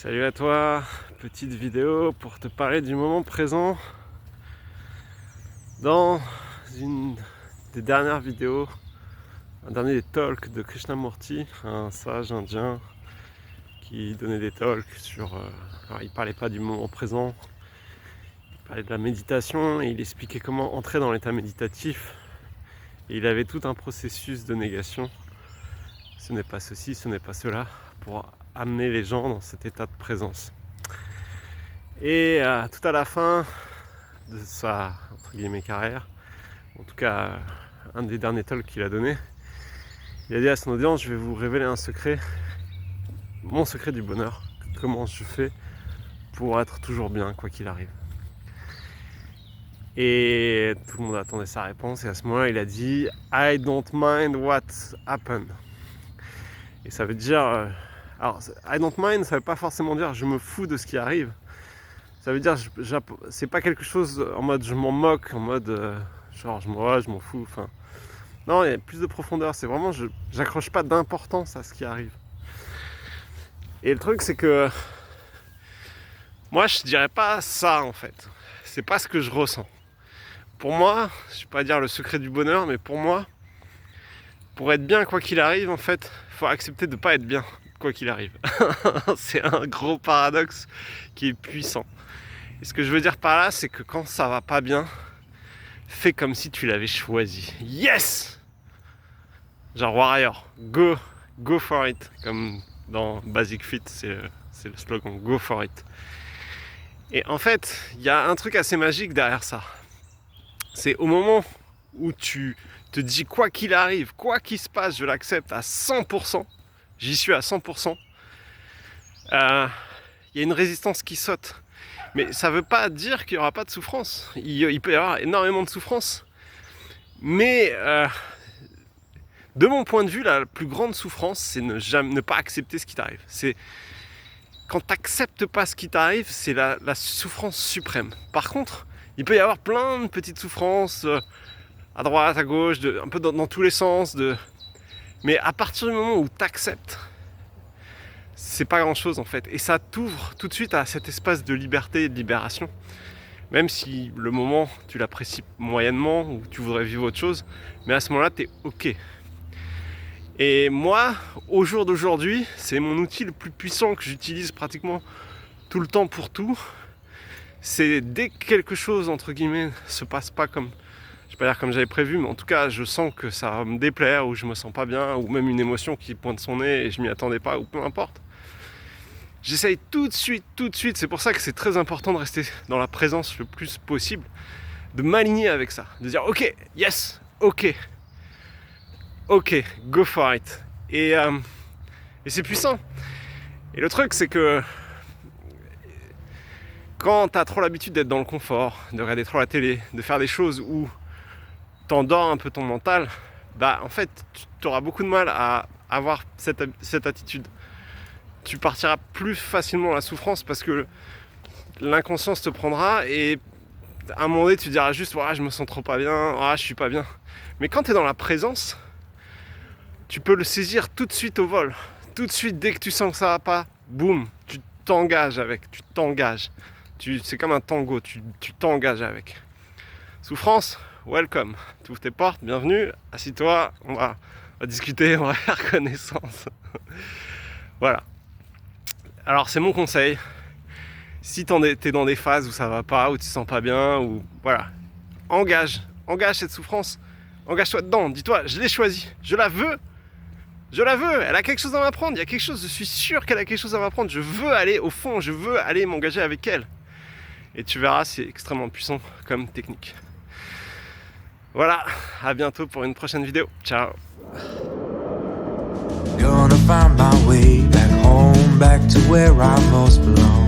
Salut à toi, petite vidéo pour te parler du moment présent. Dans une des dernières vidéos, un dernier talk de Krishnamurti, un sage indien qui donnait des talks sur... alors il parlait pas du moment présent, il parlait de la méditation et il expliquait comment entrer dans l'état méditatif. Et il avait tout un processus de négation. Ce n'est pas ceci, ce n'est pas cela, pour amener les gens dans cet état de présence. Et tout à la fin de sa entre guillemets carrière, en tout cas un des derniers talks qu'il a donné, il a dit à son audience: je vais vous révéler un secret, mon secret du bonheur, comment je fais pour être toujours bien quoi qu'il arrive. Et tout le monde attendait sa réponse, et à ce moment-là il a dit I don't mind what happened. Et ça veut dire alors I don't mind, ça veut pas forcément dire je me fous de ce qui arrive. Ça veut dire c'est pas quelque chose en mode je m'en moque, en mode genre je m'en fous, enfin non, il y a plus de profondeur, c'est vraiment j'accroche pas d'importance à ce qui arrive. Et le truc c'est que moi je dirais pas ça en fait, c'est pas ce que je ressens. Pour moi, je vais pas dire le secret du bonheur, mais pour moi, pour être bien quoi qu'il arrive en fait, faut accepter de pas être bien quoi qu'il arrive. C'est un gros paradoxe qui est puissant. Et ce que je veux dire par là, c'est que quand ça va pas bien, fais comme si tu l'avais choisi. Yes! Genre Warrior, go for it. Comme dans Basic Fit, c'est le slogan, go for it. Et en fait, il y a un truc assez magique derrière ça. C'est au moment où tu te dis quoi qu'il arrive, quoi qu'il se passe, je l'accepte à 100%, j'y suis à 100%, il y a une résistance qui saute. Mais ça ne veut pas dire qu'il n'y aura pas de souffrance. Il peut y avoir énormément de souffrance. Mais de mon point de vue, la plus grande souffrance, c'est ne pas accepter ce qui t'arrive. C'est quand tu n'acceptes pas ce qui t'arrive, c'est la souffrance suprême. Par contre, il peut y avoir plein de petites souffrances à droite, à gauche, un peu dans tous les sens. Mais à partir du moment où tu acceptes, c'est pas grand chose en fait. Et ça t'ouvre tout de suite à cet espace de liberté et de libération. Même si le moment tu l'apprécies moyennement ou tu voudrais vivre autre chose, mais à ce moment-là t'es ok. Et moi, au jour d'aujourd'hui, c'est mon outil le plus puissant que j'utilise pratiquement tout le temps pour tout. C'est dès que quelque chose entre guillemets se passe pas comme, je vais pas dire comme j'avais prévu, mais en tout cas je sens que ça va me déplaire ou je me sens pas bien, ou même une émotion qui pointe son nez et je m'y attendais pas, ou peu importe. J'essaye tout de suite, c'est pour ça que c'est très important de rester dans la présence le plus possible, de m'aligner avec ça, de dire ok, yes, ok, go for it. Et c'est puissant. Et le truc c'est que quand t'as trop l'habitude d'être dans le confort, de regarder trop la télé, de faire des choses où t'endors un peu ton mental, bah en fait tu auras beaucoup de mal à avoir cette attitude. Tu partiras plus facilement dans la souffrance parce que l'inconscience te prendra et à un moment donné tu diras juste ouais, je me sens trop pas bien, je suis pas bien. Mais quand tu es dans la présence, tu peux le saisir tout de suite au vol. Tout de suite, dès que tu sens que ça va pas, boum, tu t'engages avec, tu t'engages. C'est comme un tango, tu t'engages avec. Souffrance, welcome. Tu ouvres tes portes, bienvenue, assis-toi, on va discuter, on va faire connaissance. Voilà. Alors c'est mon conseil, si t'es dans des phases où ça va pas, où tu te sens pas bien, ou voilà, engage cette souffrance, engage-toi dedans, dis-toi, je l'ai choisie, je la veux, elle a quelque chose à m'apprendre, il y a quelque chose, je suis sûr qu'elle a quelque chose à m'apprendre, je veux aller au fond, je veux aller m'engager avec elle. Et tu verras, c'est extrêmement puissant comme technique. Voilà, à bientôt pour une prochaine vidéo, ciao. Gonna find my way back home, back to where I most belong.